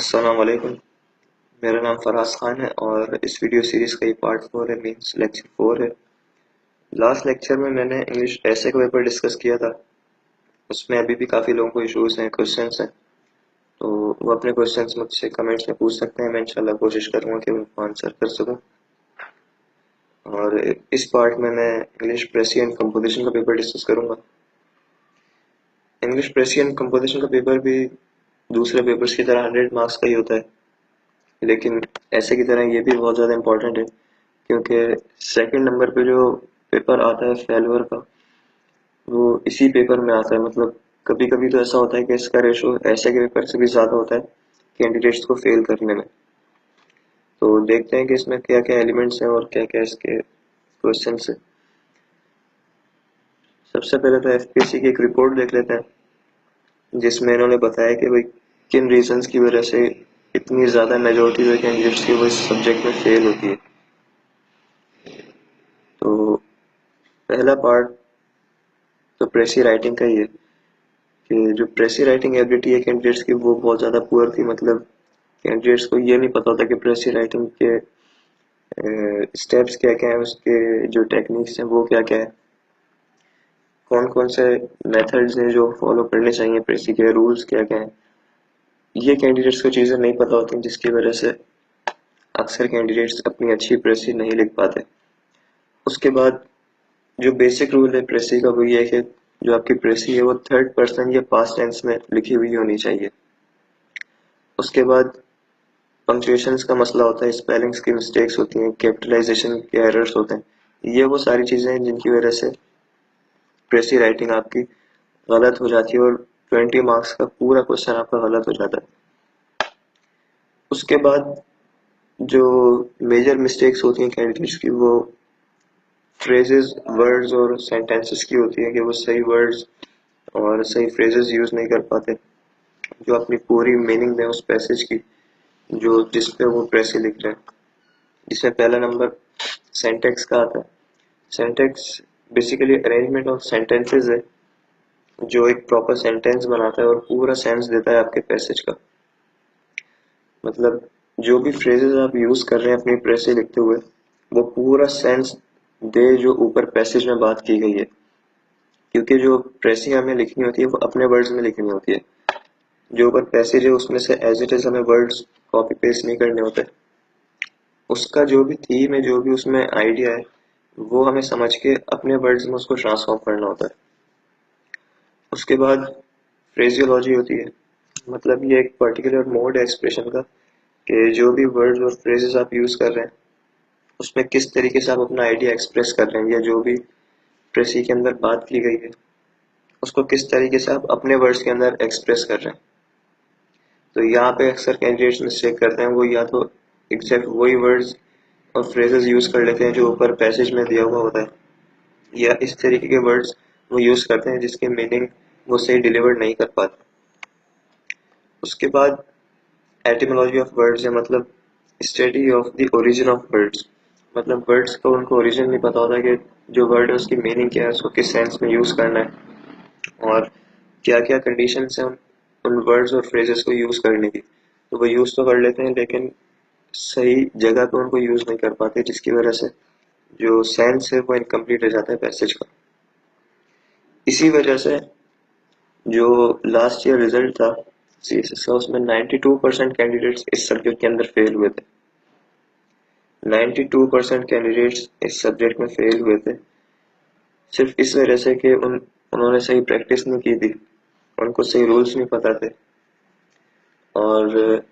अस्सलाम वालेकुम। मेरा नाम फराज खान है और इस वीडियो सीरीज का ये पार्ट 4 है, मीन्स लेक्चर 4 है। लास्ट लेक्चर में मैंने इंग्लिश ऐसे का पेपर डिस्कस किया था। उसमें अभी भी काफ़ी लोगों को इश्यूज हैं, क्वेश्चंस हैं, तो वो अपने क्वेश्चंस मुझसे कमेंट्स में पूछ सकते हैं। मैं इंशाल्लाह कोशिश करूँगा कि उनको आंसर कर सकूँ। और इस पार्ट में मैं इंग्लिश प्रेसी एंड कंपोजिशन का पेपर डिस्कस करूँगा। इंग्लिश प्रेसी एंड कंपोजिशन का पेपर भी दूसरे पेपर्स की तरह 100 मार्क्स का ही होता है, लेकिन ऐसे की तरह ये भी बहुत ज़्यादा इंपॉर्टेंट है, क्योंकि सेकंड नंबर पे जो पेपर आता है फेलुअर का, वो इसी पेपर में आता है। मतलब कभी कभी तो ऐसा होता है कि इसका रेशो ऐसे के पेपर से भी ज़्यादा होता है कैंडिडेट्स को फेल करने में। तो देखते हैं कि इसमें क्या क्या एलिमेंट्स हैं और क्या क्या इसके क्वेश्चन है। सबसे पहले तो एफपीएससी की एक रिपोर्ट देख लेते हैं, जिसमें इन्होंने बताया कि भाई किन रीजंस की वजह से इतनी ज़्यादा मेजोरिटी जो कैंडिडेट्स की वो इस सब्जेक्ट में फेल होती है। तो पहला पार्ट तो प्रेसी राइटिंग का ही है कि जो प्रेसी राइटिंग एबिलिटी है कैंडिडेट्स की वो बहुत ज़्यादा पुअर थी। मतलब कैंडिडेट्स को ये नहीं पता होता कि प्रेसी राइटिंग के स्टेप्स क्या क्या है, उसके जो टेक्निक्स हैं वो क्या क्या है, कौन कौन से मेथड्स हैं जो फॉलो करने चाहिए, प्रेसी के रूल्स क्या क्या हैं। ये कैंडिडेट्स को चीज़ें नहीं पता होती, जिसकी वजह से अक्सर कैंडिडेट्स अपनी अच्छी प्रेसी नहीं लिख पाते। उसके बाद जो बेसिक रूल है प्रेसी का वो ये है कि जो आपकी प्रेसी है वो थर्ड पर्सन या पास्ट टेंस में लिखी हुई होनी चाहिए। उसके बाद पंक्चुएशंस का मसला होता है, स्पेलिंग्स की मिस्टेक्स होती हैं, कैपिटलाइजेशन के एरर्स होते हैं। ये वो सारी चीज़ें हैं जिनकी वजह से प्रेसी राइटिंग आपकी गलत हो जाती है और 20 मार्क्स का पूरा क्वेश्चन आपका गलत हो जाता है। उसके बाद जो मेजर मिस्टेक्स होती हैं कैंडिडेट्स की, वो फ्रेजेस, वर्ड्स और सेंटेंसेस की होती है कि वो सही वर्ड्स और सही फ्रेजेस यूज नहीं कर पाते जो अपनी पूरी मीनिंग दें उस पैसेज की जो जिस पे वो प्रेसी लिख रहे हैं। इसमें पहला नंबर सेंटेक्स का आता है। सेंटेक्स बेसिकली अरेंजमेंट ऑफ सेंटेंसेस है जो एक प्रॉपर सेंटेंस बनाता है और पूरा सेंस देता है आपके पैसेज का। मतलब जो भी फ्रेजेस आप यूज कर रहे हैं अपनी प्रेसी लिखते हुए, वो पूरा सेंस दे जो ऊपर पैसेज में बात की गई है, क्योंकि जो प्रेसी हमें लिखनी होती है वो अपने वर्ड्स में लिखनी होती है। जो ऊपर पैसेज है उसमें से एज इट इज हमें वर्ड्स कॉपी पेस्ट नहीं करने होते। उसका जो भी थीम है, जो भी उसमें आइडिया है, वो हमें समझ के अपने वर्ड्स में उसको ट्रांसफॉर्म करना होता है। उसके बाद फ्रेजियोलॉजी होती है। मतलब ये एक पर्टिकुलर मोड है एक्सप्रेशन का कि जो भी वर्ड्स और फ्रेजेस आप यूज कर रहे हैं उसमें किस तरीके से आप अपना आइडिया एक्सप्रेस कर रहे हैं, या जो भी प्रेसी के अंदर बात की गई है उसको किस तरीके से आप अपने वर्ड्स के अंदर एक्सप्रेस कर रहे हैं। तो यहाँ पे अक्सर कैंडिडेट्स मिस्टेक करते हैं, वो या तो एग्जैक्ट वही वर्ड्स और फ्रेजेस यूज कर लेते हैं जो ऊपर पैसेज में दिया हुआ होता है, या इस तरीके के वर्ड्स वो यूज करते हैं जिसके मीनिंग वो सही डिलीवर नहीं कर पाते। उसके बाद एटिमोलॉजी ऑफ वर्ड्स है, मतलब study of the origin of words. मतलब वर्ड्स का उनको ओरिजिन नहीं पता होता कि जो वर्ड है उसकी मीनिंग क्या है, उसको किस सेंस में यूज करना है और क्या क्या कंडीशंस हैं उन वर्ड्स और फ्रेजेस को यूज करने की। तो वो यूज तो कर लेते हैं लेकिन सही जगह पे उनको यूज नहीं कर पाते, जिसकी वजह से जो सेंस है वो इनकम्प्लीट रह जाता है पैसेज का। इसी वजह से जो लास्ट ईयर रिजल्ट था सीएसएस का, उसमें 92% कैंडिडेट्स इस सब्जेक्ट के अंदर फेल हुए थे। 92% कैंडिडेट्स इस सब्जेक्ट में फेल हुए थे सिर्फ इस वजह से कि उन्होंने सही प्रैक्टिस नहीं की थी, उनको सही रूल्स नहीं पता थे। और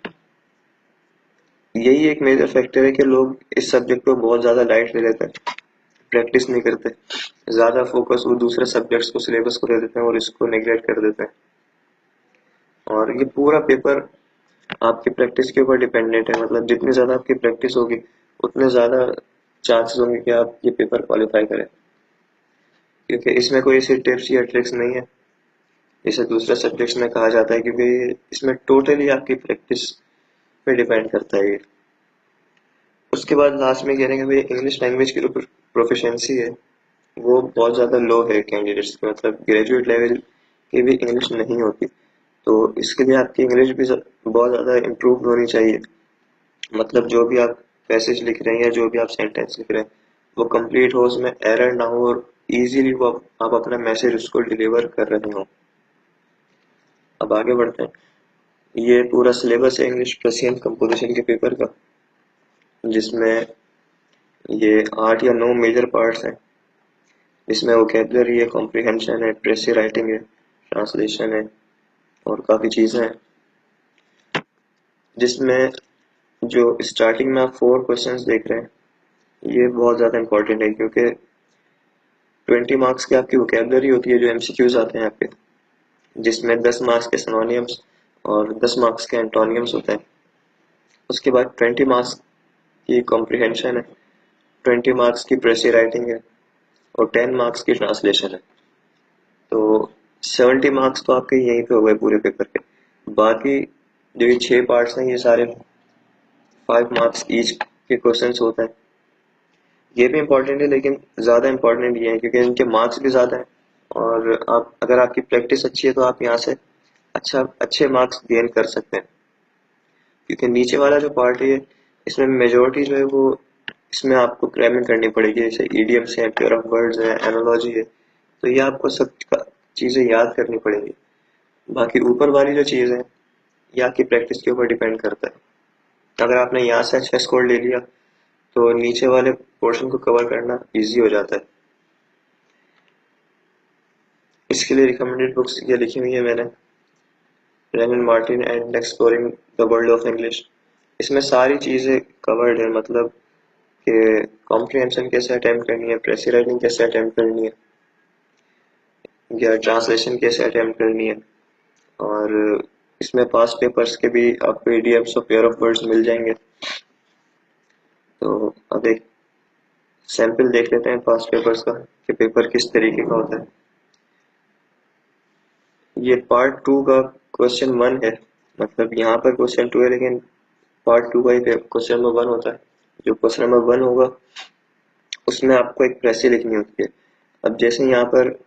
यही एक मेजर फैक्टर है कि लोग इस सब्जेक्ट को बहुत ज़्यादा लाइट ले लेते हैं, प्रैक्टिस नहीं करते, ज़्यादा फोकस वो दूसरे सब्जेक्ट्स को, सिलेबस को दे देते हैं और इसको नेग्लेक्ट कर देते हैं। और ये पूरा पेपर आपकी प्रैक्टिस के ऊपर डिपेंडेंट है। मतलब जितनी ज़्यादा आपकी प्रैक्टिस होगी उतने ज़्यादा चांसेस होंगे कि आप ये पेपर क्वालिफाई करें, क्योंकि इसमें कोई ऐसी टिप्स या ट्रिक्स नहीं है जैसे दूसरे सब्जेक्ट्स में कहा जाता है, क्योंकि इसमें टोटली आपकी प्रैक्टिस पे डिपेंड करता है ये। उसके बाद लास्ट में कह रहे हैं कि भाई इंग्लिश लैंग्वेज की जो प्रोफिशिएंसी है वो बहुत ज़्यादा लो है कैंडिडेट्स की। मतलब ग्रेजुएट लेवल की भी इंग्लिश नहीं होती। तो इसके लिए आपकी इंग्लिश भी बहुत ज़्यादा इम्प्रूव होनी चाहिए। मतलब जो भी आप पैसेज लिख रहे हैं या जो भी आप सेंटेंस लिख रहे हैं वो कंप्लीट हो, उसमें एरर ना हो और इजीली वो आप अपना मैसेज उसको डिलीवर कर रहे हो। अब आगे बढ़ते हैं। ये पूरा सिलेबस है इंग्लिश प्रेसियन कंपोजिशन के पेपर का, जिसमें ये 8 या 9 मेजर पार्ट्स हैं। इसमें वोकेबलरी है, कॉम्प्रिहेंशन है, प्रेसी राइटिंग है, ट्रांसलेशन है और काफ़ी चीज़ें हैं। जिसमें जो स्टार्टिंग में आप 4 क्वेश्चंस देख रहे हैं ये बहुत ज़्यादा इंपॉर्टेंट है, क्योंकि 20 मार्क्स की आपकी वोकेबलरी होती है जो एमसीक्यूज आते हैं आपके, जिसमें 10 मार्क्स के सिनोनियम्स और 10 मार्क्स के एंटोनियम्स होते हैं। उसके बाद 20 मार्क्स की कॉम्प्रिहेंशन है, 20 मार्क्स की प्रेसी राइटिंग है और 10 मार्क्स की ट्रांसलेशन है। तो 70 मार्क्स तो आपके यहीं पे हो गए पूरे पेपर के। बाकी जो ये 6 पार्ट्स हैं ये सारे 5 मार्क्स ईच के क्वेश्चन होते हैं। ये भी इम्पोर्टेंट है लेकिन ज़्यादा इम्पोर्टेंट ये है क्योंकि इनके मार्क्स भी ज़्यादा हैं, और आप अगर आपकी प्रैक्टिस अच्छी है तो आप यहाँ से अच्छे मार्क्स गेन कर सकते हैं। क्योंकि नीचे वाला जो पार्ट है इसमें मेजोरिटी जो है वो इसमें आपको क्रैमिंग करनी पड़ेगी, जैसे ईडियम्स है, पेयर ऑफ वर्ड्स है, एनालॉजी है, तो ये आपको सब चीज़ें याद करनी पड़ेगी। बाकी ऊपर वाली जो चीज़ है ये आपकी प्रैक्टिस के ऊपर डिपेंड करता है। अगर आपने यहाँ से अच्छा स्कोर ले लिया तो नीचे वाले पोर्शन को कवर करना इजी हो जाता है। इसके लिए रिकमेंडेड बुक्स ये लिखी हुई है मैंने, Wren and Martin and exploring the world of English. इसमें सारी चीज़ें कवर्ड है, मतलब कि कॉम्प्रिहेंशन कैसे अटेम्प्ट करनी है, प्रेसी राइटिंग कैसे अटेम्प्ट करनी है या ट्रांसलेशन कैसे अटेम्प्ट करनी है। और इसमें पास्ट पेपर्स के भी आपको ईडीएम्स और पेयर ऑफ वर्ड्स मिल जाएंगे। तो अब एक सैंपल देख लेते हैं पास्ट पेपर्स का कि पेपर किस तरीके का होता है। ये पार्ट 2 का क्वेश्चन 1 है, मतलब यहाँ पर क्वेश्चन 2 है लेकिन पार्ट 2 का ही क्वेश्चन नंबर 1 होता है। जो क्वेश्चन नंबर 1 होगा उसमें आपको एक प्रेसी लिखनी होती है। अब जैसे यहाँ पर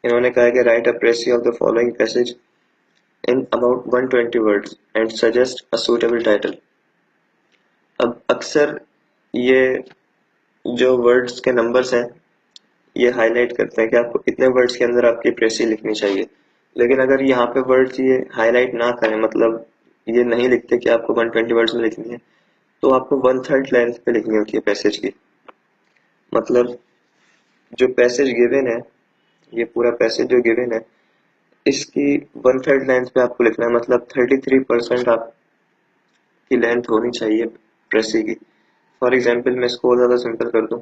इन्होंने कहा है कि write a precis of the following passage in about 120 words and suggest a suitable title. अब अक्सर ये जो वर्ड्स के नंबर्स हैं ये हाईलाइट करते हैं कि आपको कितने वर्ड्स के अंदर आपकी प्रेसी लिखनी चाहिए। लेकिन अगर यहाँ पे वर्ड्स ये हाईलाइट ना करें, मतलब ये नहीं लिखते कि आपको 120 वर्ड्स में लिखनी है, तो आपको 1/3 लेंथ पे लिखनी होती है पैसेज की। मतलब जो पैसेज गिवन है, ये पूरा पैसेज जो गिवन है इसकी 1/3 लेंथ पे आपको लिखना है, मतलब 33% आपकी लेंथ होनी चाहिए प्रेसी की। फॉर एग्जाम्पल मैं इसको ज़्यादा सिंपल कर दूं,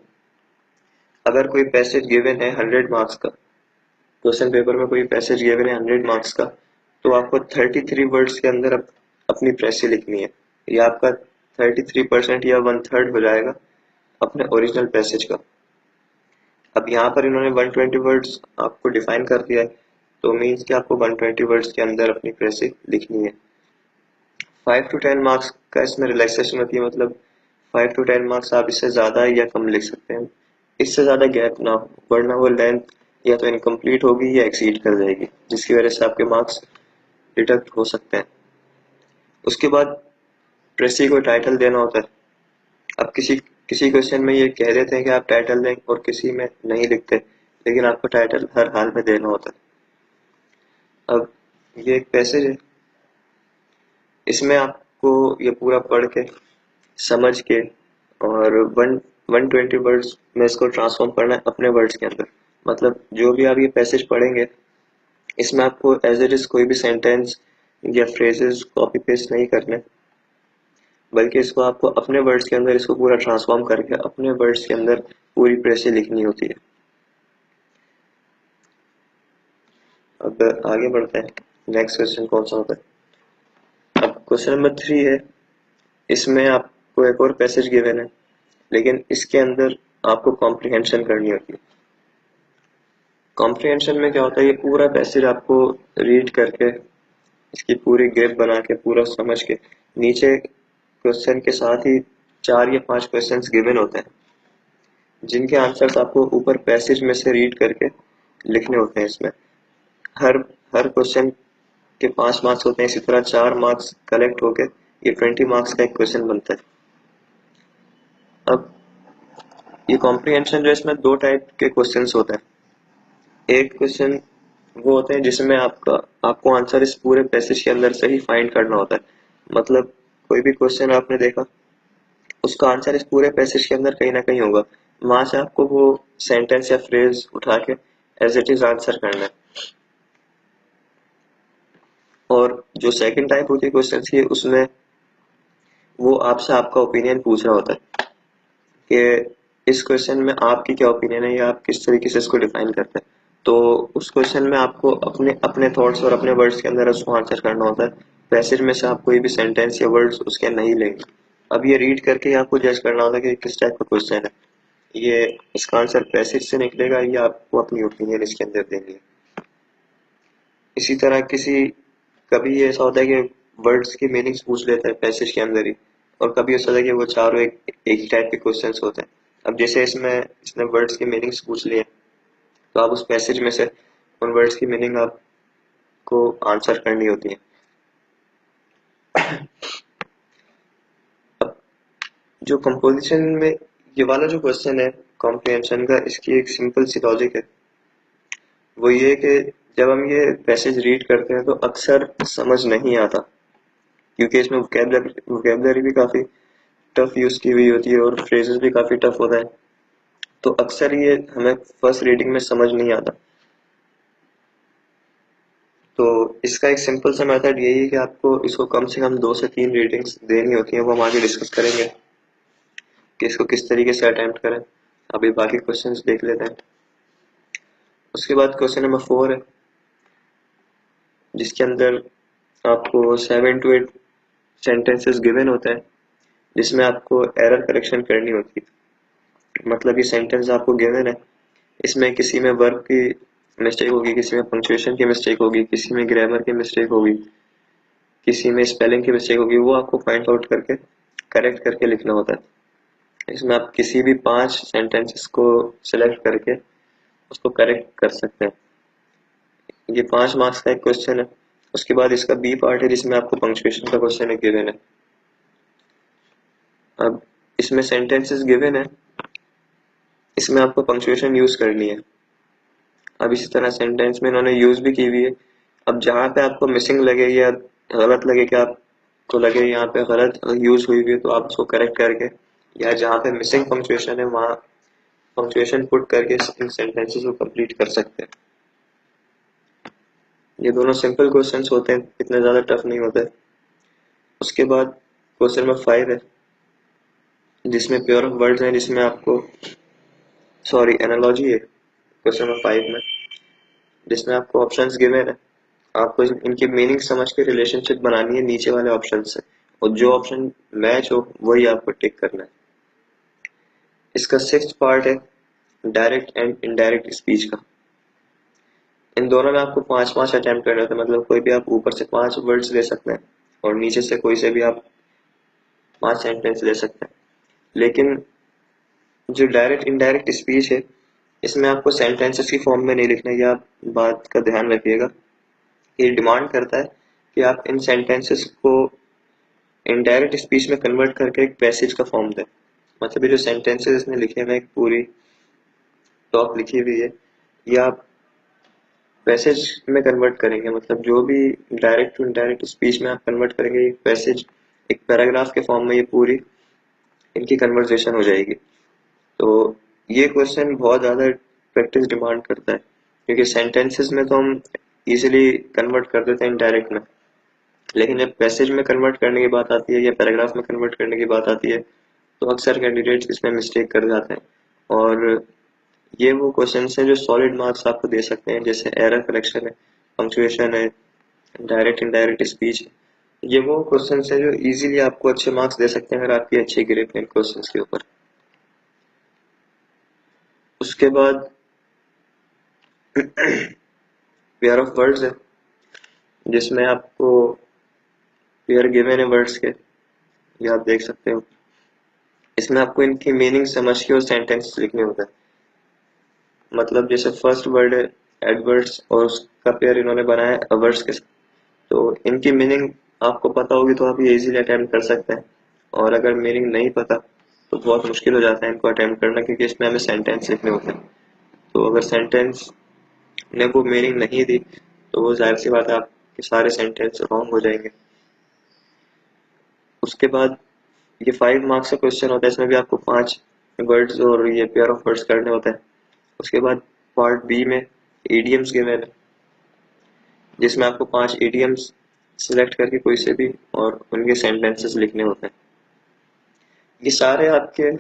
अगर कोई पैसेज गिवन है 100 मार्क्स का, क्वेश्चन पेपर में कोई पैसेज गिवन है 100 मार्क्स का, तो आपको 33 वर्ड्स के अंदर अपनी प्रेसी लिखनी है। ये आपका 33% या 1/3 हो जाएगा अपने ओरिजिनल पैसेज का। अब यहाँ पर इन्होंने 120 वर्ड्स आपको डिफाइन कर दिया है, तो मीन्स कि आपको 120 वर्ड्स के अंदर अपनी प्रेसी लिखनी है। 5 to 10 मार्क्स का इसमें रिलैक्सेशन होती है, मतलब 5 to 10 मार्क्स आप इससे ज़्यादा या कम लिख सकते हैं, इससे ज़्यादा गैप ना हो, वरना वो लेंथ या तो इनकम्प्लीट होगी या एक्सीड कर जाएगी, जिसकी वजह से आपके मार्क्स डिडक्ट हो सकते हैं। उसके बाद प्रेसी को टाइटल देना होता है। अब किसी किसी क्वेश्चन में ये कह देते हैं कि आप टाइटल दें और किसी में नहीं लिखते, लेकिन आपको टाइटल हर हाल में देना होता है। अब ये एक पैसेज है, इसमें आपको ये पूरा पढ़ के समझ के और 120 वर्ड्स में इसको ट्रांसफॉर्म करना है अपने वर्ड्स के अंदर। मतलब जो भी आप ये पैसेज पढ़ेंगे इसमें आपको एज इट इज कोई भी सेंटेंस या फ्रेजेस कॉपी पेस्ट नहीं करने, बल्कि इसको आपको अपने वर्ड्स के अंदर इसको पूरा ट्रांसफॉर्म करके अपने वर्ड्स के अंदर पूरी प्रेसी लिखनी होती है। अब आगे बढ़ते हैं, नेक्स्ट क्वेश्चन कौन सा होता है। अब क्वेश्चन नंबर 3 है, इसमें आपको एक और पैसेज गिवन है लेकिन इसके अंदर आपको कॉम्प्रिहेंशन करनी होती है। कॉम्प्रिहेंशन में क्या होता है, ये पूरा पैसेज आपको रीड करके इसकी पूरी ग्रिप बना के पूरा समझ के नीचे क्वेश्चन के साथ ही 4 या 5 क्वेश्चंस गिवन होते हैं जिनके आंसर्स आपको ऊपर पैसेज में से रीड करके लिखने होते हैं। इसमें हर हर क्वेश्चन के 5 मार्क्स होते हैं, इसी तरह 4 मार्क्स कलेक्ट होके ये 20 मार्क्स का एक क्वेश्चन बनता है। अब ये कॉम्प्रिहेंशन जो इसमें 2 टाइप के क्वेश्चंस होते हैं। एक क्वेश्चन वो होते हैं जिसमें आपको आंसर इस पूरे पैसेज के अंदर से ही फाइंड करना होता है। मतलब कोई भी क्वेश्चन आपने देखा, उसका आंसर इस पूरे पैसेज के अंदर कहीं ना कहीं होगा, वहां से आपको वो सेंटेंस या फ्रेज उठा के एज इट इज आंसर करना है। और जो सेकंड टाइप होती है क्वेश्चन की, उसमें वो आपसे आपका ओपिनियन पूछ रहा होता है कि इस क्वेश्चन में आपकी क्या ओपिनियन है या आप किस तरीके से इसको डिफाइन करते हैं। तो उस क्वेश्चन में आपको अपने अपने थॉट्स और अपने वर्ड्स के अंदर उसको आंसर करना होता है। पैसेज में से आप कोई भी सेंटेंस या वर्ड्स उसके नहीं लेंगे। अब ये रीड करके ही आपको जज करना होता है कि किस टाइप का क्वेश्चन है, ये इसका आंसर पैसेज से निकलेगा या आपको अपनी ओपिनियन इसके अंदर देनी है। इसी तरह कभी ये ऐसा होता है कि वर्ड्स की मीनिंग्स पूछ लेता है पैसेज के अंदर ही, और कभी ऐसा होता है कि वो चारों एक ही टाइप के क्वेश्चंस होते हैं। अब जैसे इसने वर्ड्स की मीनिंग्स पूछ लिए, तो आप उस पैसेज में से उन वर्ड्स की मीनिंग आपको आंसर करनी होती है। अब जो कंपोजिशन में ये वाला जो क्वेश्चन है कॉम्प्रिहेंशन का, इसकी एक सिंपल सी लॉजिक है। वो ये कि जब हम ये पैसेज रीड करते हैं तो अक्सर समझ नहीं आता, क्योंकि इसमें वोकेबलरी भी काफी टफ यूज की हुई होती है और फ्रेजेस भी काफी टफ होता है। तो अक्सर ये हमें फर्स्ट रीडिंग में समझ नहीं आता। तो इसका एक सिंपल सा मेथड यही है कि आपको इसको कम से कम 2 से 3 रीडिंग्स देनी होती है। वो हम आगे डिस्कस करेंगे कि इसको किस तरीके से अटेम्प्ट करें। अभी बाकी क्वेश्चंस देख लेते हैं। उसके बाद क्वेश्चन नंबर 4 है, जिसके अंदर आपको 7 to 8 सेंटेंसेस गिवन होता है, जिसमें आपको एरर करेक्शन करनी होती है। मतलब ये सेंटेंस आपको गिवन है, इसमें किसी में वर्ब की मिस्टेक होगी, किसी में पंक्चुएशन की मिस्टेक होगी, किसी में ग्रामर की मिस्टेक होगी, किसी में स्पेलिंग की मिस्टेक होगी, वो आपको फाइंड आउट करके करेक्ट करके लिखना होता है। इसमें आप किसी भी 5 सेंटेंसेस को सिलेक्ट करके उसको करेक्ट कर सकते हैं। ये 5 मार्क्स का एक क्वेश्चन है। उसके बाद इसका बी पार्ट है, जिसमें आपको पंक्चुएशन का क्वेश्चन है गिवन है। अब इसमें सेंटेंसेस गिवन है, इसमें आपको पंक्चुएशन यूज करनी है। अब इसी तरह सेंटेंस में इन्होंने यूज भी की हुई है। अब जहां पे आपको मिसिंग लगे या गलत लगे कि आपको लगे यहाँ पे गलत यूज हुई हुई है, तो आप उसको करेक्ट करके, या जहाँ पे मिसिंग पंक्चुएशन है वहां पंक्चुएशन पुट करके इन सेंटेंसेस को कंप्लीट कर सकते हैं। ये दोनों सिंपल क्वेश्चंस होते हैं, इतने ज्यादा टफ नहीं होते। उसके बाद क्वेश्चन नंबर 5 है, जिसमें पेयर ऑफ वर्ड्स हैं, जिसमें आपको सॉरी एनालॉजी है क्वेश्चन नंबर 5 में, जिसमें आपको ऑप्शंस गिवन है। आपको इनकी मीनिंग समझ के रिलेशनशिप बनानी है नीचे वाले ऑप्शन से, और जो ऑप्शन मैच हो वही आपको टिक करना है। इसका 6th पार्ट है डायरेक्ट एंड इनडायरेक्ट स्पीच का। इन दोनों में आपको 5-5 अटेम्प्ट करने होते हैं। मतलब कोई भी आप ऊपर से 5 वर्ड्स ले सकते हैं और नीचे से कोई से भी आप 5 सेंटेंस ले सकते हैं। लेकिन जो डायरेक्ट इनडायरेक्ट स्पीच है, इसमें आपको सेंटेंसेस की फॉर्म में नहीं लिखना है। ये आप बात का ध्यान रखिएगा। ये डिमांड करता है कि आप इन सेंटेंसेस को इनडायरेक्ट स्पीच में कन्वर्ट करके एक पैसेज का फॉर्म दें। मतलब ये जो सेंटेंसेस इसने लिखे हैं, एक पूरी टॉप लिखी हुई है, ये आप पैसेज में कन्वर्ट करेंगे। मतलब जो भी डायरेक्ट टू इनडायरेक्ट स्पीच में आप कन्वर्ट करेंगे, एक पैसेज एक पैराग्राफ के फॉर्म में ये पूरी इनकी कन्वर्सेशन हो जाएगी। तो ये क्वेश्चन बहुत ज्यादा प्रैक्टिस डिमांड करता है, क्योंकि सेंटेंसेस में तो हम इजीली कन्वर्ट कर देते हैं इनडायरेक्ट में, लेकिन जब पैसेज में कन्वर्ट करने की बात आती है या पैराग्राफ में कन्वर्ट करने की बात आती है, तो अक्सर कैंडिडेट्स इसमें मिस्टेक कर जाते हैं। और ये वो क्वेश्चन है जो सॉलिड मार्क्स आपको दे सकते हैं, जैसे एरर करेक्शन है, पंक्चुएशन है, डायरेक्ट इनडायरेक्ट स्पीच है। ये वो क्वेश्चन है जो इजीली आपको अच्छे मार्क्स दे सकते हैं अगर आपकी अच्छी ग्रिप है इन क्वेश्चन के ऊपर। उसके बाद पेयर ऑफ वर्ड्स है, जिसमें आपको पेयर गिवन है वर्ड्स के, ये आप देख सकते हो। इसमें आपको इनकी मीनिंग समझ के और सेंटेंस लिखने होता है। मतलब जैसे फर्स्ट वर्ड है एडवर्ड्स और उसका पेयर इन्होंने बनाया है अवर्ड्स के साथ। तो इनकी मीनिंग आपको पता होगी तो आप ये इजीली अटेम्प्ट कर सकते हैं, और अगर मीनिंग नहीं पता तो बहुत मुश्किल हो जाता है इनको अटेम्प्ट करना, क्योंकि इसमें हमें सेंटेंस लिखने होते हैं। तो अगर सेंटेंस ने वो मीनिंग नहीं दी तो वो जाहिर सी बात है आपके सारे सेंटेंस रॉन्ग हो जाएंगे। उसके बाद ये 5 मार्क्स का क्वेश्चन होता है, इसमें भी आपको 5 वर्ड्स और ये पेयर ऑफ वर्ड्स करने होते हैं। उसके बाद पार्ट बी में ईडियम्स गिवन है, जिसमें आपको 5 ईडियम्स सिलेक्ट करके कोई से भी और उनके सेंटेंसेस लिखने होते हैं। ये सारे आपके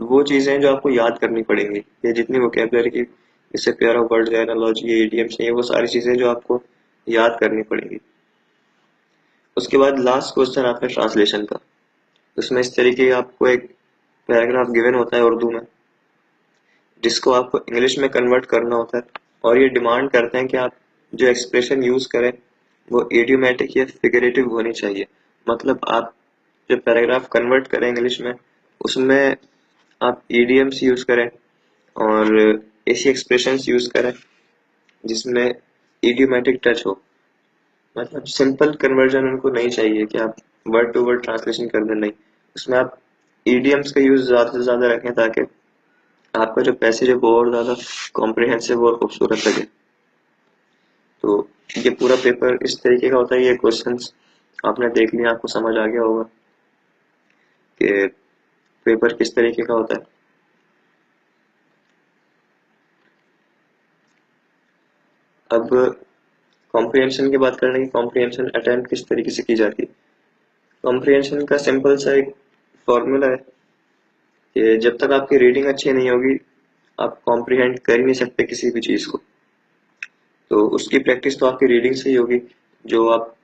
वो चीजें हैं जो आपको याद करनी पड़ेंगी, ये जितनी वोकेबलरी की जैसे pair of words, analogy, idioms है, वो सारी चीजें जो आपको याद करनी पड़ेंगी। उसके बाद लास्ट क्वेश्चन आता है ट्रांसलेशन का। उसमें इस तरीके आपको एक पैराग्राफ गिवन होता है उर्दू में, जिसको आपको इंग्लिश में कन्वर्ट करना होता है, और ये डिमांड करते हैं कि आप जो एक्सप्रेशन यूज करें वो इडियोमेटिक या फिगरेटिव होनी चाहिए। मतलब आप जो पैराग्राफ कन्वर्ट करें इंग्लिश में, उसमें आप ईडियम्स यूज करें और ऐसी एक्सप्रेशंस यूज करें जिसमें इडियोमेटिक टच हो। मतलब सिंपल कन्वर्जन उनको नहीं चाहिए कि आप वर्ड टू वर्ड ट्रांसलेशन कर दें, नहीं, उसमें आप ईडियम्स का यूज ज्यादा से ज्यादा रखें ताकि आपका जो पैसेज है वो और ज्यादा कॉम्प्रिहेंसिव और खूबसूरत लगे। तो ये पूरा पेपर इस तरीके का होता है। ये क्वेश्चंस आपने देख लिया, आपको समझ आ गया होगा कि पेपर किस तरीके का होता है। अब कॉम्प्रिहेंशन की बात करने की, कॉम्प्रिहेंशन अटेम्प्ट किस तरीके से की जाती है। कॉम्प्रिहेंशन का सिंपल सा एक फॉर्मूला है कि जब तक आपकी रीडिंग अच्छी नहीं होगी आप कॉम्प्रिहेंड कर ही नहीं सकते किसी भी चीज को। तो उसकी प्रैक्टिस तो आपकी रीडिंग से ही होगी। जो आप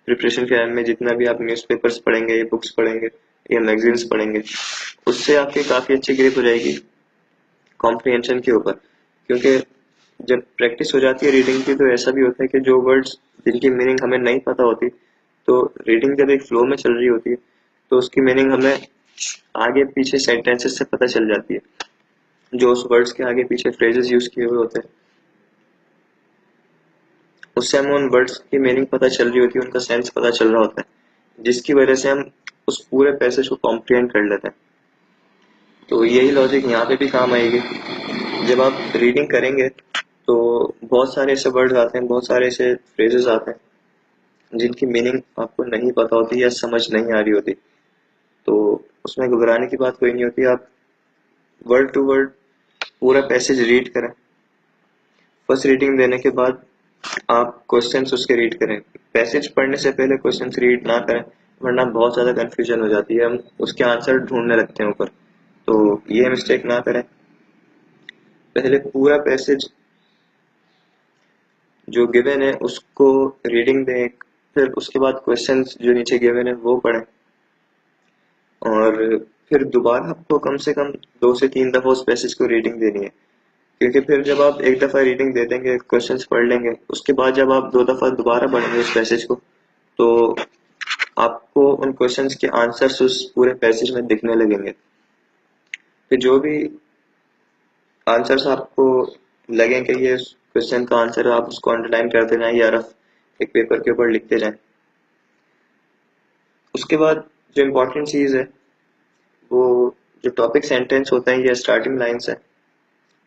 प्रिपरेशन के टाइम में जितना भी आप न्यूज़पेपर्स पढ़ेंगे, बुक्स पढ़ेंगे या मैगजीन्स पढ़ेंगे, उससे आपकी काफी अच्छी ग्रिप हो जाएगी कॉम्प्रिहेंशन के ऊपर। क्योंकि जब प्रैक्टिस हो जाती है रीडिंग की तो ऐसा भी होता है कि जो वर्ड्स जिनकी मीनिंग हमें नहीं पता होती, तो रीडिंग जब एक फ्लो में चल रही होती है तो उसकी मीनिंग हमें आगे पीछे सेंटेंसेस से पता चल जाती है। जो उस वर्ड्स के आगे पीछे फ्रेजेस यूज किए हुए होते हैं, उससे हमें उन वर्ड्स की मीनिंग पता चल रही होती है, उनका सेंस पता चल रहा होता है, जिसकी वजह से हम उस पूरे पैसेज को कॉम्प्रिहेंड कर लेते हैं। तो यही लॉजिक यहाँ पे भी काम आएगी। जब आप रीडिंग करेंगे तो बहुत सारे ऐसे वर्ड्स आते हैं, बहुत सारे ऐसे फ्रेजेस आते हैं जिनकी मीनिंग आपको नहीं पता होती या समझ नहीं आ रही होती। तो उसमें घबराने की बात कोई नहीं होती। आप वर्ड टू वर्ड पूरा पैसेज रीड करें। फर्स्ट रीडिंग देने के बाद आप क्वेश्चंस उसके रीड करें। पैसेज पढ़ने से पहले क्वेश्चंस रीड ना करें, वरना बहुत ज्यादा कंफ्यूजन हो जाती है, हम उसके आंसर ढूंढने लगते हैं ऊपर। तो ये मिस्टेक ना करें। पहले पूरा पैसेज जो गिवन है उसको रीडिंग दें, फिर उसके बाद क्वेश्चंस जो नीचे गिवन है वो पढ़ें, और फिर दोबारा आपको कम से कम 2 से 3 दफा उस पैसेज को रीडिंग देनी है। क्योंकि फिर जब आप एक दफा रीडिंग दे देंगे, क्वेश्चंस पढ़ लेंगे, उसके बाद जब आप 2 दफा दोबारा पढ़ेंगे उस पैसेज को, तो आपको उन क्वेश्चंस के आंसर्स उस पूरे पैसेज में दिखने लगेंगे। फिर जो भी आंसर्स आपको लगे कि ये क्वेश्चन का आंसर है, आप उसको अंडरलाइन करते जाएं या रफ एक पेपर के ऊपर लिखते जाएं। उसके बाद जो इम्पोर्टेंट चीज है वो जो टॉपिक सेंटेंस होते हैं या स्टार्टिंग लाइंस है,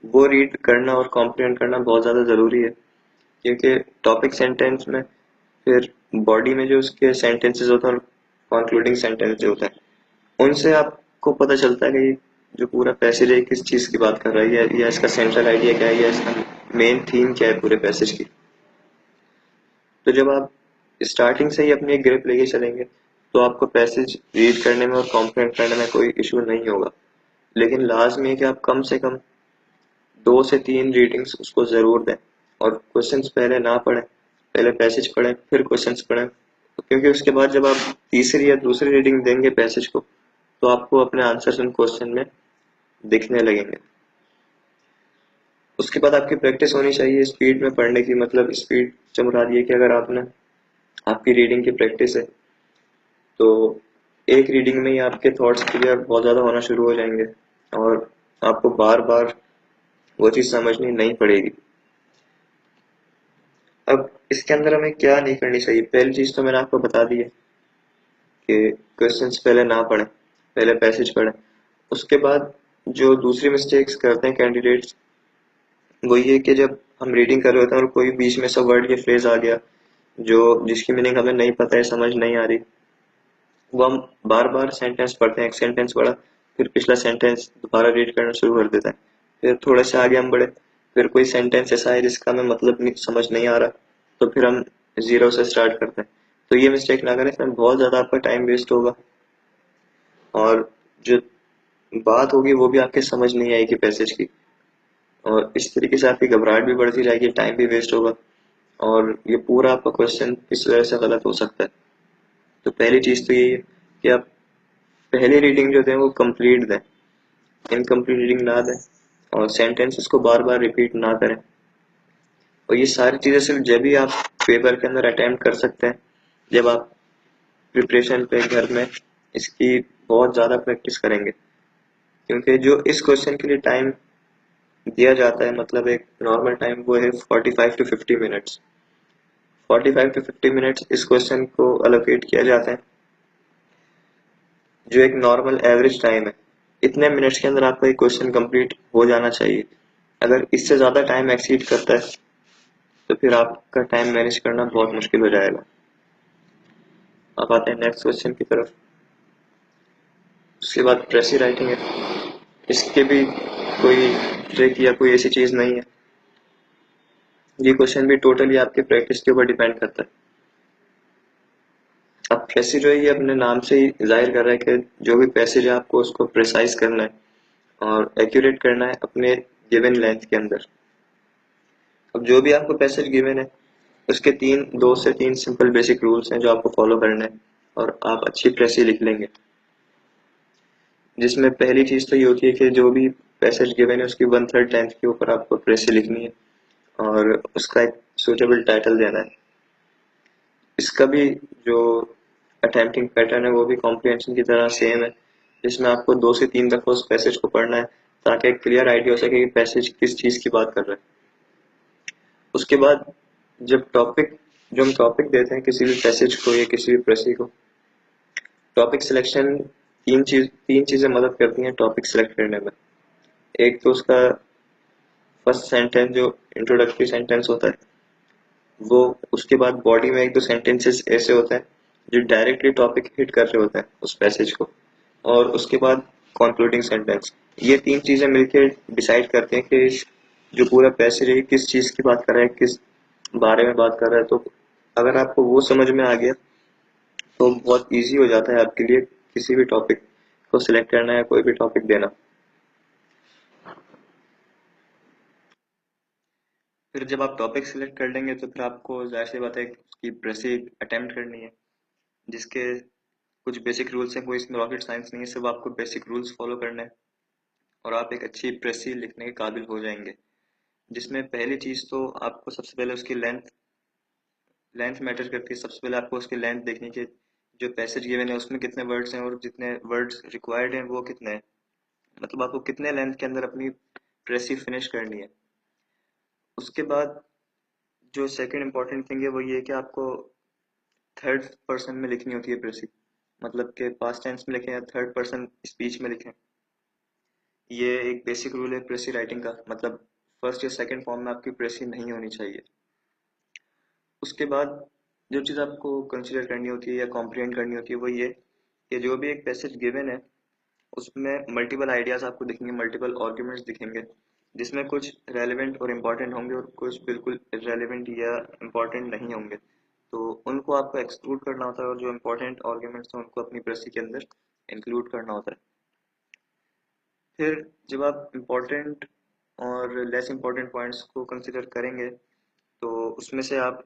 वो रीड करना और कॉम्प्रिहेंड करना बहुत ज़्यादा ज़रूरी है। क्योंकि टॉपिक सेंटेंस में फिर बॉडी में जो उसके सेंटेंसेस होते हैं, कंक्लूडिंग सेंटेंस जो होता है, उनसे आपको पता चलता है कि जो पूरा पैसेज है किस चीज़ की बात कर रहा है, या इसका सेंट्रल आइडिया क्या है, या इसका मेन थीम क्या है पूरे पैसेज की। तो जब आप स्टार्टिंग से ही अपनी एक ग्रिप लेके चलेंगे तो आपको पैसेज रीड करने में और कॉम्प्रिहेंड करने में कोई इशू नहीं होगा। लेकिन लाजमी है कि आप कम से कम 2 से 3 रीडिंग्स उसको जरूर दें, और क्वेश्चंस पहले ना पढ़ें, पहले पैसेज पढ़ें फिर क्वेश्चंस पढ़ें। तो क्योंकि उसके बाद जब आप तीसरी या दूसरी रीडिंग देंगे पैसेज को, तो आपको अपने आंसर्स उन क्वेश्चन में दिखने लगेंगे। उसके बाद आपकी प्रैक्टिस होनी चाहिए स्पीड में पढ़ने की। मतलब स्पीड से मुराद ये कि अगर आपने आपकी रीडिंग की प्रैक्टिस है तो एक रीडिंग में ही आपके थॉट्स क्लियर बहुत ज़्यादा होना शुरू हो जाएंगे, और आपको बार बार वो चीज़ समझनी नहीं पड़ेगी। अब इसके अंदर हमें क्या नहीं करनी चाहिए, पहली चीज तो मैंने आपको बता दी है कि क्वेश्चंस पहले ना पढ़ें, पहले पैसेज पढ़ें। उसके बाद जो दूसरी मिस्टेक्स करते हैं कैंडिडेट्स, वो ये कि जब हम रीडिंग कर रहे होते हैं और कोई बीच में सब वर्ड या फ्रेज आ गया जो जिसकी मीनिंग हमें नहीं पता है, समझ नहीं आ रही, वो हम बार बार सेंटेंस पढ़ते हैं, एक सेंटेंस पढ़ा फिर पिछला सेंटेंस दोबारा रीड करना शुरू कर देते हैं, फिर थोड़े से आगे हम बढ़े, फिर कोई सेंटेंस ऐसा है जिसका हमें मतलब नहीं, समझ नहीं आ रहा, तो फिर हम जीरो से स्टार्ट करते हैं। तो ये मिस्टेक ना करें, इसमें बहुत ज्यादा आपका टाइम वेस्ट होगा और जो बात होगी वो भी आपके समझ नहीं आएगी पैसेज की, और इस तरीके से आपकी घबराहट भी बढ़ती जाएगी, टाइम भी वेस्ट होगा, और ये पूरा आपका क्वेश्चन इस वजह से गलत हो सकता है। तो पहली चीज तो यही है कि आप पहली रीडिंग जो दें वो कंप्लीट दें, इनकम्प्लीट रीडिंग ना दें, और सेंटेंसेस को बार बार रिपीट ना करें। और ये सारी चीजें सिर्फ जब भी आप पेपर के अंदर अटेम्प्ट कर सकते हैं, जब आप प्रिपरेशन पे घर में इसकी बहुत ज्यादा प्रैक्टिस करेंगे, क्योंकि जो इस क्वेश्चन के लिए टाइम दिया जाता है, मतलब एक नॉर्मल टाइम, वो है 45 to 50 मिनट्स। 45 to 50 मिनट्स इस क्वेश्चन को अलोकेट किया जाता है, जो एक नॉर्मल एवरेज टाइम है। इतने मिनट्स के अंदर आपका एक क्वेश्चन कंप्लीट हो जाना चाहिए। अगर इससे ज्यादा टाइम एक्सीड करता है तो फिर आपका टाइम मैनेज करना बहुत मुश्किल हो जाएगा। अब आते हैं नेक्स्ट क्वेश्चन की तरफ। उसके बाद प्रेसी राइटिंग है, इसके भी कोई ट्रिक या कोई ऐसी चीज नहीं है, ये क्वेश्चन भी टोटली आपके प्रैक्टिस के ऊपर डिपेंड करता है। अब प्रेसी जो है ये अपने नाम से ही जाहिर कर रहा है कि जो भी पैसेज है आपको उसको प्रिसाइज करना है और एक्यूरेट करना है अपने गिवन लेंथ के अंदर। अब जो भी आपको पैसेज गिवन है उसके दो से तीन सिंपल बेसिक रूल्स हैं जो आपको फॉलो करने हैं, और आप अच्छी प्रेसी लिख लेंगे। जिसमें पहली चीज तो ये होती है कि जो भी पैसेज गिवन है उसकी 1/3 लेंथ के ऊपर आपको प्रेसी लिखनी है और उसका एक सुटेबल टाइटल देना है। इसका भी जो अटेम्प्टिंग पैटर्न है वो भी कॉम्प्रिहेंशन की तरह सेम है, जिसमें आपको 2 से 3 दफा उस पैसेज को पढ़ना है ताकि एक क्लियर आइडिया हो सके कि पैसेज किस चीज की बात कर रहा है। उसके बाद जो हम टॉपिक देते हैं किसी भी पैसेज को या किसी भी प्रेसी को, टॉपिक सिलेक्शन तीन चीजें मदद करती हैं टॉपिक सेलेक्ट करने में। एक तो उसका फर्स्ट सेंटेंस जो इंट्रोडक्टरी सेंटेंस होता है वो, उसके बाद बॉडी में एक दो सेंटेंसेस ऐसे होते हैं जो डायरेक्टली टॉपिक हिट कर रहे होते हैं उस पैसेज को, और उसके बाद कंक्लूडिंग सेंटेंस। ये तीन चीजें मिलकर डिसाइड करते हैं कि जो पूरा पैसेज है किस चीज की बात कर रहा है, किस बारे में बात कर रहा है। तो अगर आपको वो समझ में आ गया तो बहुत इजी हो जाता है आपके लिए किसी भी टॉपिक को सिलेक्ट करना है, कोई भी टॉपिक देना। फिर जब आप टॉपिक सिलेक्ट कर लेंगे तो फिर आपको जाहिर सी बात है उसकी प्रेसी अटेम्प्ट करनी है, जिसके कुछ बेसिक रूल्स हैं, कोई इसमें रॉकेट साइंस नहीं है, सिर्फ आपको बेसिक रूल्स फॉलो करने हैं और आप एक अच्छी प्रेसी लिखने के काबिल हो जाएंगे। जिसमें पहली चीज तो आपको सबसे पहले उसकी लेंथ लेंथ मैटर करती है। सबसे पहले आपको उसकी लेंथ देखनी कि जो पैसेज गिवन है उसमें कितने वर्ड्स हैं और जितने वर्ड्स रिक्वायर्ड हैं वो कितने हैं, मतलब आपको कितने लेंथ के अंदर अपनी प्रेसी फिनिश करनी है। उसके बाद जो सेकंड इम्पोर्टेंट थिंग है वो ये है कि आपको थर्ड पर्सन में लिखनी होती है प्रेसी, मतलब कि पास्ट टेंस में लिखें या थर्ड पर्सन स्पीच में लिखें। ये एक बेसिक रूल है प्रेसी राइटिंग का, मतलब फर्स्ट या सेकंड फॉर्म में आपकी प्रेसी नहीं होनी चाहिए। उसके बाद जो चीज़ आपको कंसिडर करनी होती है या कॉम्प्रिहेंड करनी होती है वो ये कि जो भी एक पैसेज गिवन है उसमें मल्टीपल आइडियाज आपको दिखेंगे, मल्टीपल आर्ग्यूमेंट्स दिखेंगे, जिसमें कुछ रेलेवेंट और इम्पोर्टेंट होंगे और कुछ बिल्कुल इररेलेवेंट या इम्पोर्टेंट नहीं होंगे। तो उनको आपको एक्सक्लूड करना होता है और जो इम्पोर्टेंट आर्ग्यूमेंट्स हैं उनको अपनी प्रेसी के अंदर इंक्लूड करना होता है। फिर जब आप इम्पोर्टेंट और लेस इम्पोर्टेंट पॉइंट्स को कंसिडर करेंगे तो उसमें से आप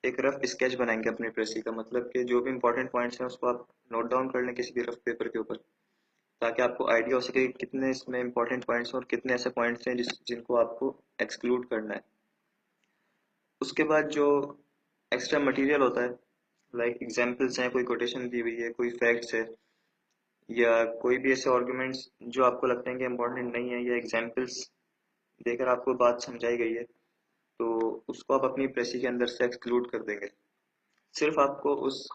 एक रफ स्केच बनाएंगे अपने प्रेसी का, मतलब कि जो भी इम्पोर्टेंट पॉइंट्स हैं उसको आप नोट डाउन कर लें किसी भी रफ पेपर के ऊपर, ताकि आपको आइडिया हो सके कि कितने इसमें इंपॉर्टेंट पॉइंट्स हैं और कितने ऐसे पॉइंट्स हैं जिनको आपको एक्सक्लूड करना है। उसके बाद जो एक्स्ट्रा मटेरियल होता है, लाइक एग्जांपल्स हैं, कोई कोटेशन दी हुई है, कोई फैक्ट्स है, या कोई भी ऐसे आर्गुमेंट्स जो आपको लगते हैं कि इम्पोर्टेंट नहीं है या एग्जांपल्स देकर आपको बात समझाई गई है, तो उसको आप अपनी प्रेसी के अंदर से एक्सक्लूड कर देंगे। सिर्फ आपको उस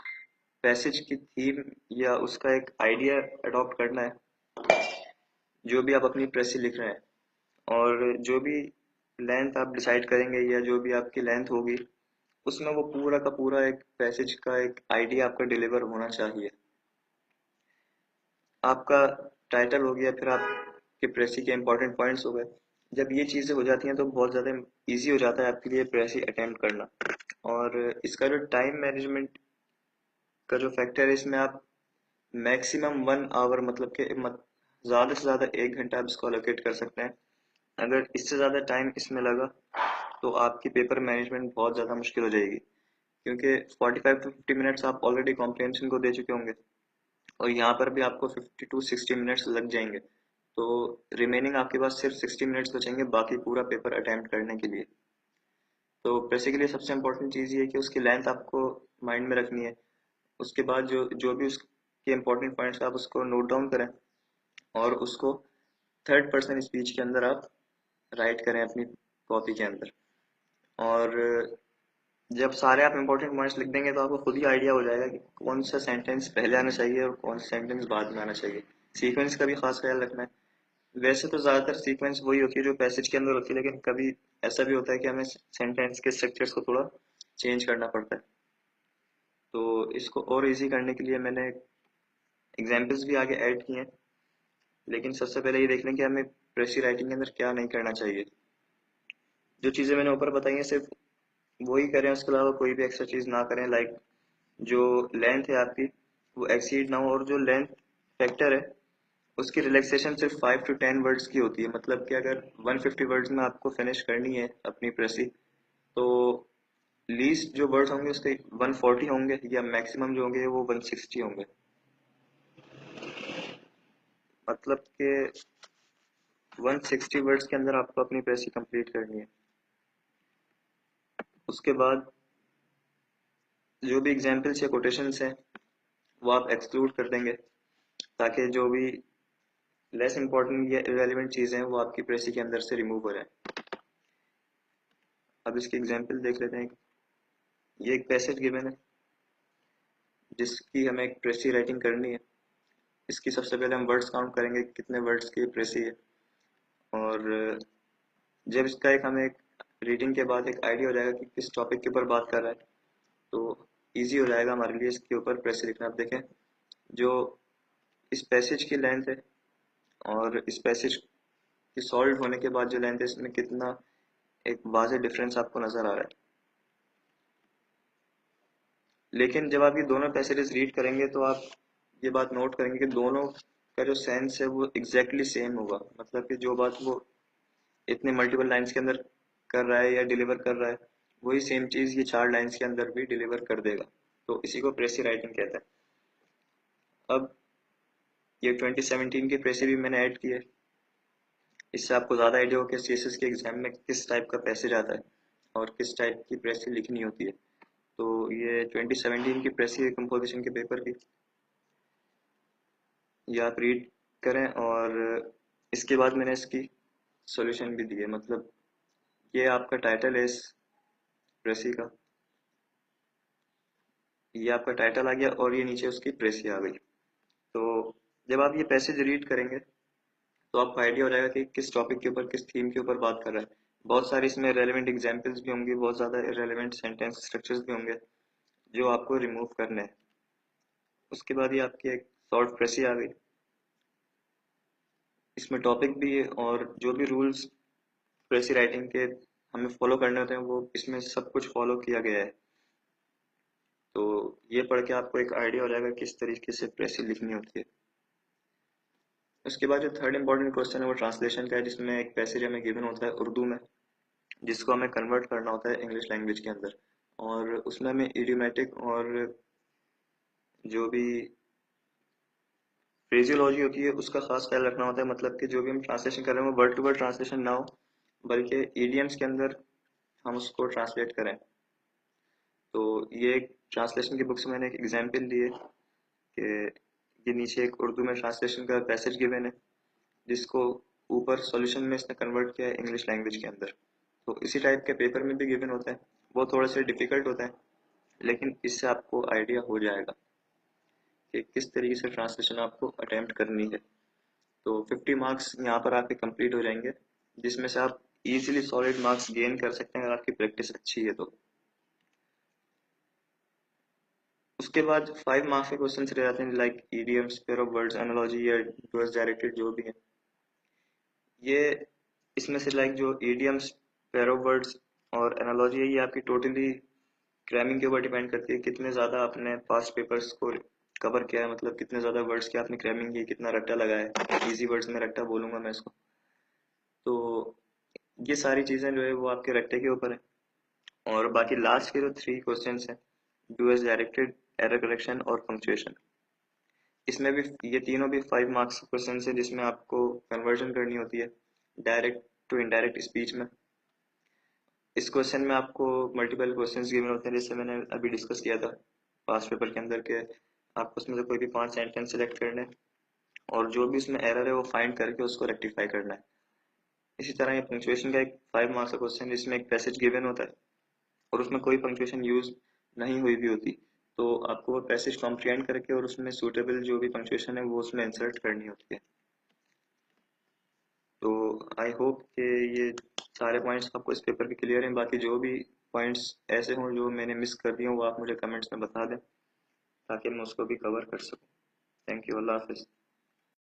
पैसेज की थीम या उसका एक आइडिया अडॉप्ट करना है, जो भी आप अपनी प्रेसी लिख रहे हैं, और जो भी लेंथ आप डिसाइड करेंगे या जो भी आपकी लेंथ होगी, उसमें वो पूरा का पूरा एक पैसेज का एक आइडिया आपका डिलीवर होना चाहिए। आपका टाइटल हो गया, फिर आपके प्रेसी के इंपॉर्टेंट पॉइंट्स हो गए। जब ये चीज़ें हो जाती हैं तो बहुत ज़्यादा इजी हो जाता है आपके लिए प्रेसी अटेम्प्ट करना। और इसका जो टाइम मैनेजमेंट का जो फैक्टर है, इसमें आप मैक्सिमम 1 आवर, मतलब कि ज़्यादा से ज़्यादा 1 घंटा आप इसको अलोकेट कर सकते हैं। अगर इससे ज़्यादा टाइम इसमें लगा तो आपकी पेपर मैनेजमेंट बहुत ज़्यादा मुश्किल हो जाएगी, क्योंकि 45 to 50 मिनट्स आप ऑलरेडी कॉम्प्रिहेंशन को दे चुके होंगे, और यहाँ पर भी आपको 50 to 60 मिनट्स लग जाएंगे। तो रिमेनिंग आपके पास सिर्फ 60 मिनट्स बचेंगे बाकी पूरा पेपर अटेम्प्ट करने के लिए। तो बेसिकली सबसे इम्पोर्टेंट चीज़ ये है कि उसकी लेंथ आपको माइंड में रखनी है। उसके बाद जो जो भी उसके इम्पोर्टेंट पॉइंट्स आप उसको नोट डाउन करें, और उसको थर्ड पर्सन स्पीच के अंदर आप राइट करें अपनी कॉपी के अंदर। और जब सारे आप इम्पोर्टेंट पॉइंट्स लिख देंगे तो आपको खुद ही आइडिया हो जाएगा कि कौन सा सेंटेंस पहले आना चाहिए और कौन सा सेंटेंस बाद में आना चाहिए। सीक्वेंस का भी खास ख्याल रखना है। वैसे तो ज़्यादातर सीक्वेंस वही होती है जो पैसेज के अंदर होती है, लेकिन कभी ऐसा भी होता है कि हमें सेंटेंस के स्ट्रक्चर्स को थोड़ा चेंज करना पड़ता है। तो इसको और इजी करने के लिए मैंने एग्जाम्पल्स भी आगे ऐड किए हैं, लेकिन सबसे पहले ये देख लें कि हमें प्रेसी राइटिंग के अंदर क्या नहीं करना चाहिए। जो चीज़ें मैंने ऊपर बताई हैं सिर्फ वही करें, उसके अलावा कोई भी एक्स्ट्रा चीज़ ना करें। लाइक जो लेंथ है आपकी वो एक्सीड ना हो, और जो लेंथ फैक्टर है उसकी रिलैक्सेशन सिर्फ 5 to 10 वर्ड्स की होती है। मतलब कि अगर 150 वर्ड्स में आपको फिनिश करनी है अपनी प्रेसी, तो लीस्ट जो वर्ड्स होंगे उसके 140 होंगे, या मैक्सिमम जो होंगे वो 160 होंगे। मतलब कि 160 वर्ड्स के अंदर आपको अपनी प्रेसी कंप्लीट करनी है। उसके बाद जो भी एग्जाम्पल्स या कोटेशंस हैं वो आप एक्सक्लूड कर देंगे, ताकि जो भी लेस इंपॉर्टेंट या इरेलीवेंट चीज़ें हैं वो आपकी प्रेसी के अंदर से रिमूव हो जाए। अब इसकी एग्जाम्पल देख लेते हैं। ये एक पैसेज गिवन है जिसकी हमें एक प्रेसी राइटिंग करनी है। इसकी सबसे पहले हम वर्ड्स काउंट करेंगे कितने वर्ड्स की प्रेसी है, और जब इसका एक हमें एक रीडिंग के बाद एक आइडिया हो जाएगा कि किस टॉपिक के ऊपर बात कर रहा है, तो इजी हो जाएगा हमारे लिए इसके ऊपर प्रेसी लिखना। आप देखें जो इस पैसेज की लेंथ है और इस पैसेज की सॉल्व होने के बाद जो लेंथ है, इसमें कितना एक वाज़ेह डिफरेंस आपको नजर आ रहा है। लेकिन जब आप ये दोनों पैसेजेस रीड करेंगे तो आप ये बात नोट करेंगे कि दोनों का जो सेंस है वो एग्जैक्टली सेम होगा। मतलब कि जो बात वो इतने मल्टीपल लाइंस के अंदर कर रहा है या डिलीवर कर रहा है, वही सेम चीज ये 4 लाइंस के अंदर भी डिलीवर कर देगा। तो इसी को प्रेसी राइटिंग कहते हैं। अब ये 2017 की प्रेसी भी मैंने ऐड की है, इससे आपको ज़्यादा आइडिया हो कि सीएसएस के एग्जाम में किस टाइप का पैसेज आता है और किस टाइप की प्रेसी लिखनी होती है। तो ये 2017 की प्रेसी है कंपोजिशन के पेपर की, ये आप रीड करें। और इसके बाद मैंने इसकी सॉल्यूशन भी दी है। मतलब ये आपका टाइटल है इस प्रेसी का, ये आपका टाइटल आ गया और ये नीचे उसकी प्रेसी आ गई। तो जब आप ये पैसेज रीड करेंगे तो आपको आइडिया हो जाएगा कि किस टॉपिक के ऊपर किस थीम के ऊपर बात कर रहा है। बहुत सारी इसमें रेलेवेंट एग्जाम्पल्स भी होंगी, बहुत ज़्यादा रेलेवेंट सेंटेंस स्ट्रक्चर्स भी होंगे जो आपको रिमूव करने हैं। उसके बाद ये आपकी एक शॉर्ट प्रेसी आ गई, इसमें टॉपिक भी है और जो भी रूल्स प्रेसी राइटिंग के हमें फॉलो करने होते हैं वो इसमें सब कुछ फॉलो किया गया है। तो ये पढ़ के आपको एक आइडिया हो जाएगा किस तरीके से प्रेसी लिखनी होती है। उसके बाद जो थर्ड इंपॉर्टेंट क्वेश्चन है वो ट्रांसलेशन का है, जिसमें एक पैसेज हमें गिवन होता है उर्दू में, जिसको हमें कन्वर्ट करना होता है इंग्लिश लैंग्वेज के अंदर। और उसमें हमें इडियोमेटिक और जो भी फ्रेजियोलॉजी होती है उसका खास ख्याल रखना होता है। मतलब कि जो भी हम ट्रांसलेशन कर रहे हैं वो वर्ड टू वर्ड ट्रांसलेशन ना हो, बल्कि ईडियम्स के अंदर हम उसको ट्रांसलेट करें। तो ये एक ट्रांसलेशन की बुक से मैंने एक एग्जाम्पल दी है कि ये नीचे एक उर्दू में ट्रांसलेशन का पैसेज गिवन है, जिसको ऊपर सॉल्यूशन में इसने कन्वर्ट किया है इंग्लिश लैंग्वेज के अंदर। तो इसी टाइप के पेपर में भी गिवन होता है, वो थोड़ा सा डिफिकल्ट होता है, लेकिन इससे आपको आइडिया हो जाएगा कि किस तरीके से ट्रांसलेशन आपको अटेम्प्ट करनी है। तो 50 मार्क्स यहाँ पर आपके कंप्लीट हो जाएंगे, जिसमें से आप इजीली सॉलिड मार्क्स गेन कर सकते हैं अगर आपकी प्रैक्टिस अच्छी है तो। उसके बाद 5 मार्क्स के क्वेश्चन रह जाते हैं, like idioms, pair of words, analogy या टुवर्ड्स डायरेक्टेड जो भी है। ये इसमें से लाइक जो ईडियम्स, पेयर ऑफ वर्ड्स और एनालॉजी है, ये आपकी टोटली क्रैमिंग के ऊपर डिपेंड करती है, कितने ज्यादा आपने पास्ट पेपर्स को कवर किया है, मतलब कितने ज्यादा वर्ड्स की आपने क्रैमिंग की, कितना रट्टा लगाया है। इजी वर्ड्स में रट्टा बोलूंगा मैं इसको। तो ये सारी चीजें जो है वो आपके रट्टे के ऊपर है। और बाकी लास्ट के जो 3 क्वेश्चंस हैं, डूएस डायरेक्टेड, एरर करेक्शन और पंक्चुएशन, इसमें भी ये तीनों भी 5 मार्क्स क्वेश्चन है, जिसमें आपको कन्वर्जन करनी होती है डायरेक्ट टू इनडायरेक्ट स्पीच में। इस क्वेश्चन में आपको मल्टीपल क्वेश्चंस गिवन होते हैं, जैसे मैंने अभी डिस्कस किया था पास्ट पेपर के अंदर के। आपको उसमें से कोई भी 5 सेंटेंस सिलेक्ट करने हैं और जो भी उसमें एरर है वो फाइंड करके उसको रेक्टिफाई करना है। इसी तरह ये पंक्चुएशन का एक 5 मार्क्स का क्वेश्चन, जिसमें एक पैसेज गिवन होता है और उसमें कोई पंक्चुएशन यूज नहीं हुई भी होती, तो आपको वो पैसेज कॉम्प्रिहेंड करके और उसमें सूटेबल जो भी पंक्चुएशन है वो उसमें इंसर्ट करनी होती है। तो आई होप कि ये सारे पॉइंट्स आपको इस पेपर के क्लियर हैं। बाकी जो भी पॉइंट्स ऐसे हों जो मैंने मिस कर दिए हों, वो आप मुझे कमेंट्स में बता दें ताकि मैं उसको भी कवर कर सकूं। Thank you. अल्लाह हाफिज़।